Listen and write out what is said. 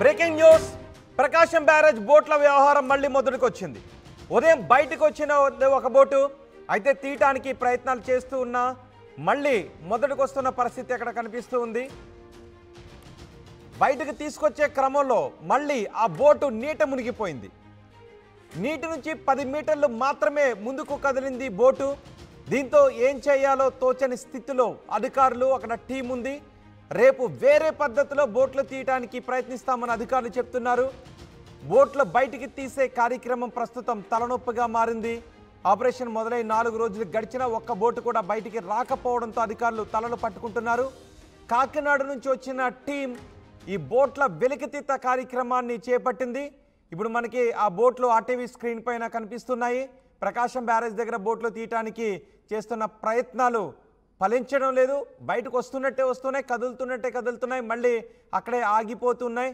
Breaking news ప్రకాశం barrage బోట్ల వ్యవహారం మళ్ళీ మొదటికి వచ్చింది. ఉదయం బయటికి వచ్చిన ఒక బోటు అయితే తీయటానికి ప్రయత్నాలు చేస్తూ ఉన్నా మళ్ళీ మొదటికి వస్తున్న పరిస్థితి అక్కడ కనిపిస్తూ ఉంది. బయటకు తీసుకొచ్చే క్రమంలో మళ్ళీ ఆ బోటు నీట మునిగిపోయింది. నీటి నుంచి 10 మీటర్లు మాత్రమే ముందుకు కదిలింది బోటు. దీంతో ఏం చేయాలో తోచని స్థితిలో అధికారులు, అక్కడ టీం ఉంది. రేపు వేరే పద్ధతిలో బోట్లు తీయడానికి ప్రయత్నిస్తామని అధికారులు చెప్తున్నారు. బోట్లు బయటికి తీసే కార్యక్రమం ప్రస్తుతం తలనొప్పిగా మారింది. ఆపరేషన్ మొదలై 4 రోజులు గడిచినా ఒక్క బోటు కూడా బయటికి రాకపోవడంతో అధికారులు తలలు పట్టుకుంటున్నారు. కాకినాడ నుంచి వచ్చిన టీం ఈ బోట్ల వెలికితీత కార్యక్రమాన్ని చేపట్టింది. ఇప్పుడు మనకి ఆ బోట్లు ఆర్టీవీ స్క్రీన్ పైన కనిపిస్తున్నాయి. ప్రకాశం బ్యారేజ్ దగ్గర బోట్లు తీయటానికి చేస్తున్న ప్రయత్నాలు ఫలించడం లేదు. బయటకు వస్తున్నట్టే వస్తున్నాయి, కదులుతున్నట్టే కదులుతున్నాయి, మళ్ళీ అక్కడే ఆగిపోతున్నాయి.